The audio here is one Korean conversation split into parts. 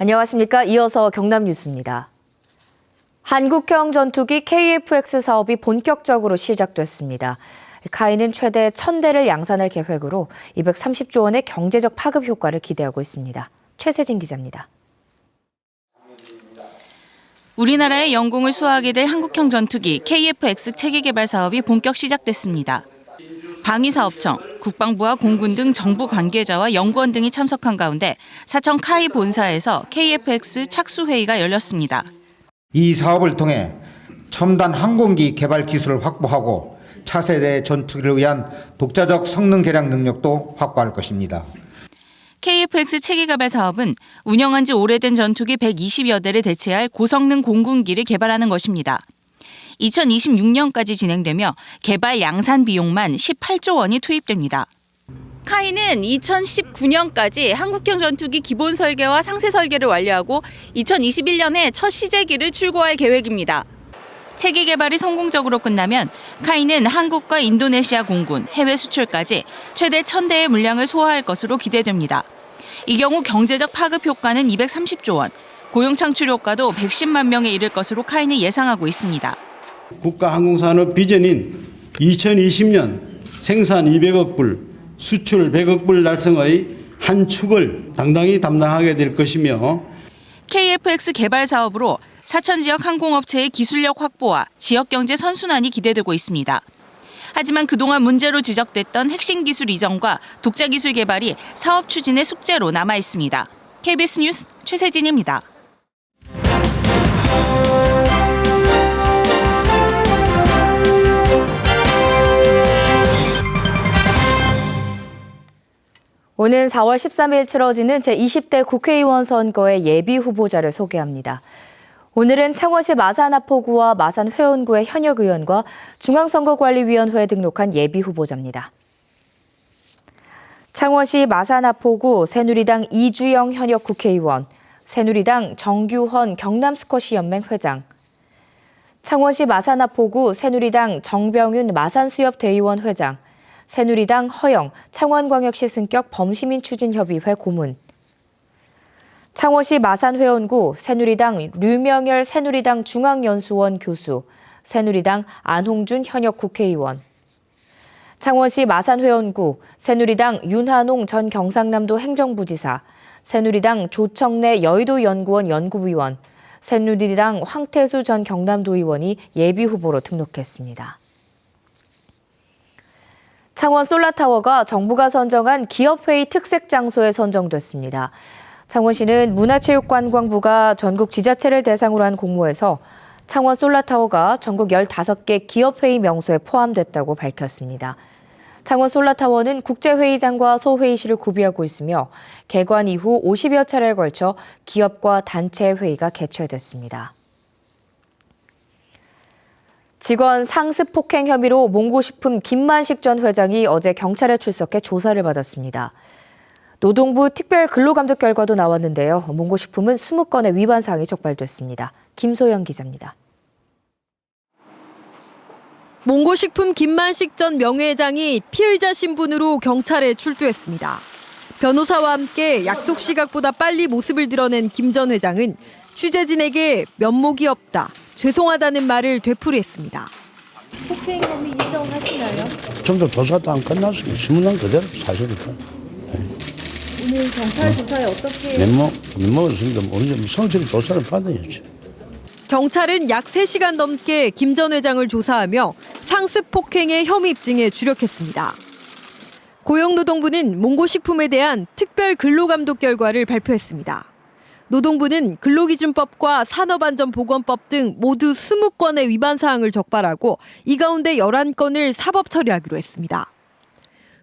안녕하십니까. 이어서 경남 뉴스입니다. 한국형 전투기 KF-X 사업이 본격적으로 시작됐습니다. 카이는 최대 1,000대를 양산할 계획으로 230조 원의 경제적 파급 효과를 기대하고 있습니다. 최세진 기자입니다. 우리나라의 영공을 수호하게 될 한국형 전투기 KF-X 체계 개발 사업이 본격 시작됐습니다. 방위사업청, 국방부와 공군 등 정부 관계자와 연구원 등이 참석한 가운데 사천 카이 본사에서 KF-X 착수회의가 열렸습니다. 이 사업을 통해 첨단 항공기 개발 기술을 확보하고 차세대 전투기를 위한 독자적 성능 개량 능력도 확보할 것입니다. KF-X 체계 개발 사업은 운영한 지 오래된 전투기 120여 대를 대체할 고성능 공군기를 개발하는 것입니다. 2026년까지 진행되며 개발 양산 비용만 18조 원이 투입됩니다. 카이는 2019년까지 한국형 전투기 기본 설계와 상세 설계를 완료하고 2021년에 첫 시제기를 출고할 계획입니다. 체계 개발이 성공적으로 끝나면 카이는 한국과 인도네시아 공군, 해외 수출까지 최대 1,000대의 물량을 소화할 것으로 기대됩니다. 이 경우 경제적 파급 효과는 230조 원, 고용 창출 효과도 110만 명에 이를 것으로 카이는 예상하고 있습니다. 국가항공산업 비전인 2020년 생산 200억 불, 수출 100억 불 달성의 한 축을 당당히 담당하게 될 것이며 KF-X 개발 사업으로 사천 지역 항공업체의 기술력 확보와 지역 경제 선순환이 기대되고 있습니다. 하지만 그동안 문제로 지적됐던 핵심 기술 이전과 독자 기술 개발이 사업 추진의 숙제로 남아 있습니다. KBS 뉴스 최세진입니다. 오는 4월 13일 치러지는 제20대 국회의원 선거의 예비 후보자를 소개합니다. 오늘은 창원시 마산아포구와 마산회원구의 현역 의원과 중앙선거관리위원회에 등록한 예비 후보자입니다. 창원시 마산아포구 새누리당 이주영 현역 국회의원, 새누리당 정규헌 경남스쿼시연맹 회장, 창원시 마산아포구 새누리당 정병윤 마산수협대의원 회장, 새누리당 허영 창원광역시 승격 범시민추진협의회 고문, 창원시 마산회원구 새누리당 류명열 새누리당 중앙연수원 교수, 새누리당 안홍준 현역 국회의원, 창원시 마산회원구 새누리당 윤한홍 전 경상남도 행정부지사, 새누리당 조청래 여의도연구원 연구위원, 새누리당 황태수 전 경남도의원이 예비후보로 등록했습니다. 창원 솔라타워가 정부가 선정한 기업회의 특색 장소에 선정됐습니다. 창원시는 문화체육관광부가 전국 지자체를 대상으로 한 공모에서 창원 솔라타워가 전국 15개 기업회의 명소에 포함됐다고 밝혔습니다. 창원 솔라타워는 국제회의장과 소회의실을 구비하고 있으며 개관 이후 50여 차례에 걸쳐 기업과 단체 회의가 개최됐습니다. 직원 상습 폭행 혐의로 몽고식품 김만식 전 회장이 어제 경찰에 출석해 조사를 받았습니다. 노동부 특별 근로감독 결과도 나왔는데요. 몽고식품은 20건의 위반 사항이 적발됐습니다. 김소영 기자입니다. 몽고식품 김만식 전 명예회장이 피의자 신분으로 경찰에 출두했습니다. 변호사와 함께 약속 시각보다 빨리 모습을 드러낸 김 전 회장은 취재진에게 면목이 없다, 죄송하다는 말을 되풀이했습니다. 폭행 혐의 인정하시나요? 좀 더 조사도 안 끝났으면 신문한 그대로 사실이다. 오늘 경찰 조사에 어떻게... 면목을 쓰니까 우리 성실히 조사를 받아야지. 경찰은 약 3시간 넘게 김 전 회장을 조사하며 상습 폭행의 혐의 입증에 주력했습니다. 고용노동부는 몽고식품에 대한 특별 근로감독 결과를 발표했습니다. 노동부는 근로기준법과 산업안전보건법 등 모두 20건의 위반 사항을 적발하고 이 가운데 11건을 사법 처리하기로 했습니다.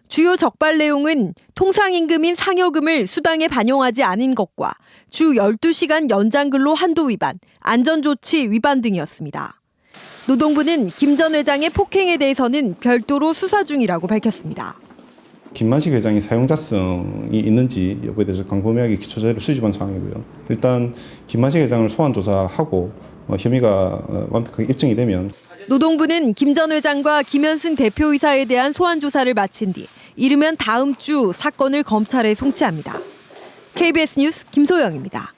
주요 적발 내용은 통상임금인 상여금을 수당에 반영하지 않은 것과 주 12시간 연장근로 한도 위반, 안전조치 위반 등이었습니다. 노동부는 김 전 회장의 폭행에 대해서는 별도로 수사 중이라고 밝혔습니다. 김만식 회장이 사용자성이 있는지 여부에 대해서 광범위하게 기초 자료를 수집한 상황이고요. 일단 김만식 회장을 소환 조사하고 혐의가 완벽하게 입증이 되면 노동부는 김 전 회장과 김현승 대표이사에 대한 소환 조사를 마친 뒤 이르면 다음 주 사건을 검찰에 송치합니다. KBS 뉴스 김소영입니다.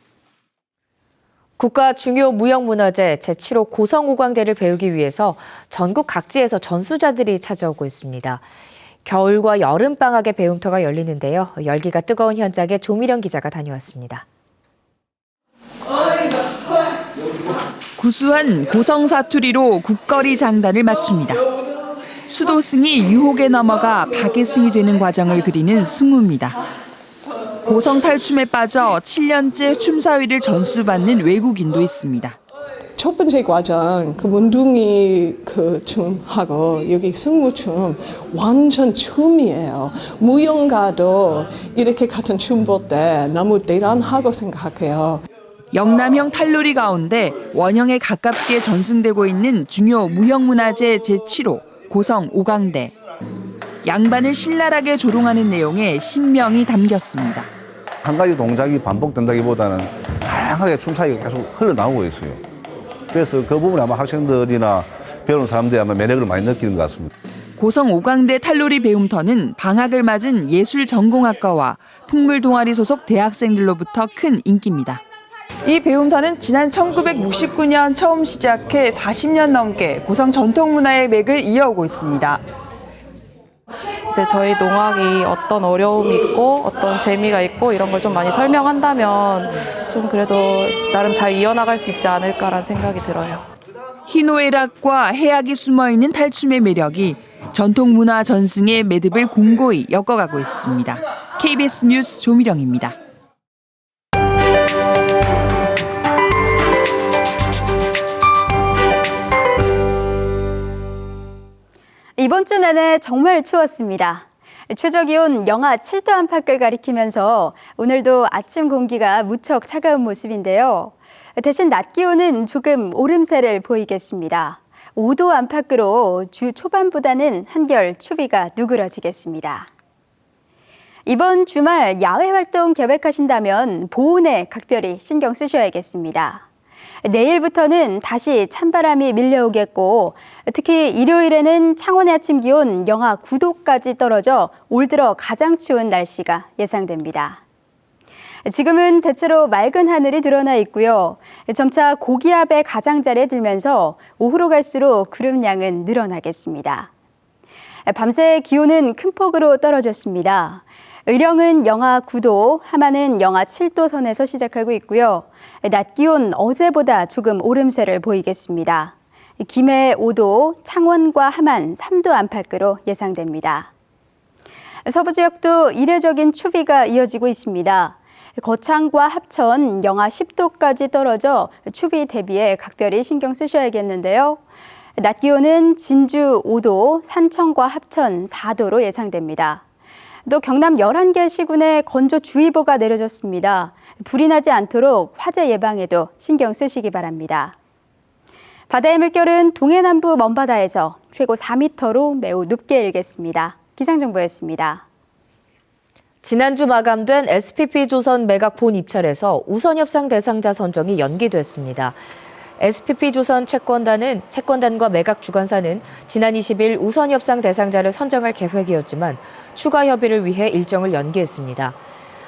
국가 중요 무형문화재 제7호 고성오광대를 배우기 위해서 전국 각지에서 전수자들이 찾아오고 있습니다. 겨울과 여름방학의 배움터가 열리는데요. 열기가 뜨거운 현장에 조미령 기자가 다녀왔습니다. 구수한 고성 사투리로 국거리 장단을 맞춥니다. 수도승이 유혹에 넘어가 박예승이 되는 과정을 그리는 승우입니다. 고성 탈춤에 빠져 7년째 춤사위를 전수받는 외국인도 있습니다. 첫 번째 과정 그 문둥이 그 춤하고 여기 승무춤 완전 춤이에요. 무용가도 이렇게 같은 춤 볼 때 너무 대단하고 생각해요. 영남형 탈놀이 가운데 원형에 가깝게 전승되고 있는 중요 무형문화재 제7호 고성 오광대. 양반을 신랄하게 조롱하는 내용의 신명이 담겼습니다. 한 가지 동작이 반복된다기보다는 다양하게 춤사위가 계속 흘러나오고 있어요. 그래서 그 부분에 아마 학생들이나 배우는 사람들이 아마 매력을 많이 느끼는 것 같습니다. 고성 오광대 탈놀이 배움터는 방학을 맞은 예술전공학과와 풍물동아리 소속 대학생들로부터 큰 인기입니다. 이 배움터는 지난 1969년 처음 시작해 40년 넘게 고성 전통문화의 맥을 이어오고 있습니다. 이제 저희 농악이 어떤 어려움이 있고 어떤 재미가 있고 이런 걸 좀 많이 설명한다면 좀 그래도 나름 잘 이어나갈 수 있지 않을까라는 생각이 들어요. 희노애락과 해악이 숨어있는 탈춤의 매력이 전통문화 전승의 매듭을 공고히 엮어가고 있습니다. KBS 뉴스 조미령입니다. 이번 주 내내 정말 추웠습니다. 최저기온 영하 7도 안팎을 가리키면서 오늘도 아침 공기가 무척 차가운 모습인데요. 대신 낮 기온은 조금 오름세를 보이겠습니다. 5도 안팎으로 주 초반보다는 한결 추위가 누그러지겠습니다. 이번 주말 야외 활동 계획하신다면 보온에 각별히 신경 쓰셔야겠습니다. 내일부터는 다시 찬바람이 밀려오겠고 특히 일요일에는 창원의 아침 기온 영하 9도까지 떨어져 올 들어 가장 추운 날씨가 예상됩니다. 지금은 대체로 맑은 하늘이 드러나 있고요. 점차 고기압의 가장자리에 들면서 오후로 갈수록 구름량은 늘어나겠습니다. 밤새 기온은 큰 폭으로 떨어졌습니다. 의령은 영하 9도, 함안은 영하 7도 선에서 시작하고 있고요. 낮 기온 어제보다 조금 오름세를 보이겠습니다. 김해 5도, 창원과 함안 3도 안팎으로 예상됩니다. 서부 지역도 이례적인 추위가 이어지고 있습니다. 거창과 합천 영하 10도까지 떨어져 추위 대비에 각별히 신경 쓰셔야겠는데요. 낮 기온은 진주 5도, 산청과 합천 4도로 예상됩니다. 또 경남 11개 시군에 건조주의보가 내려졌습니다. 불이 나지 않도록 화재 예방에도 신경 쓰시기 바랍니다. 바다의 물결은 동해남부 먼바다에서 최고 4m로 매우 높게 일겠습니다. 기상정보였습니다. 지난주 마감된 SPP조선 매각 본 입찰에서 우선협상 대상자 선정이 연기됐습니다. SPP조선 채권단과 매각 주관사는 지난 20일 우선협상 대상자를 선정할 계획이었지만 추가 협의를 위해 일정을 연기했습니다.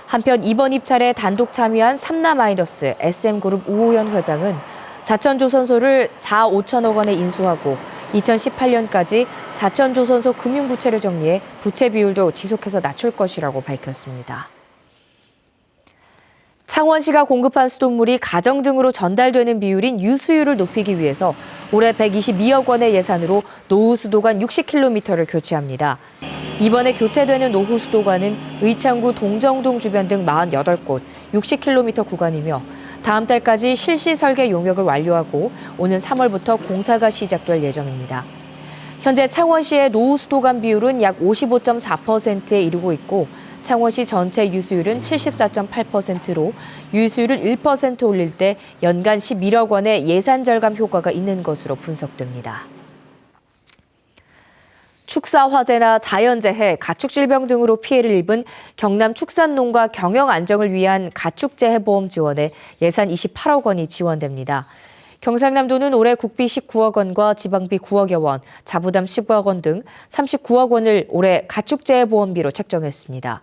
한편 이번 입찰에 단독 참여한 삼나마이너스 SM그룹 우호연 회장은 사천조선소를 5천억 원에 인수하고 2018년까지 사천조선소 금융부채를 정리해 부채 비율도 지속해서 낮출 것이라고 밝혔습니다. 창원시가 공급한 수돗물이 가정 등으로 전달되는 비율인 유수율을 높이기 위해서 올해 122억 원의 예산으로 노후수도관 60km를 교체합니다. 이번에 교체되는 노후수도관은 의창구 동정동 주변 등 48곳, 60km 구간이며 다음 달까지 실시 설계 용역을 완료하고 오는 3월부터 공사가 시작될 예정입니다. 현재 창원시의 노후수도관 비율은 약 55.4%에 이르고 있고 창원시 전체 유수율은 74.8%로 유수율을 1% 올릴 때 연간 11억 원의 예산 절감 효과가 있는 것으로 분석됩니다. 축사 화재나 자연재해, 가축질병 등으로 피해를 입은 경남 축산농가 경영 안정을 위한 가축재해보험 지원에 예산 28억 원이 지원됩니다. 경상남도는 올해 국비 19억 원과 지방비 9억여 원, 자부담 10억 원 등 39억 원을 올해 가축재해보험비로 책정했습니다.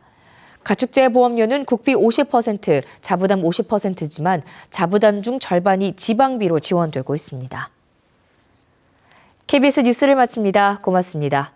가축재 보험료는 국비 50%, 자부담 50%지만 자부담 중 절반이 지방비로 지원되고 있습니다. KBS 뉴스를 마칩니다. 고맙습니다.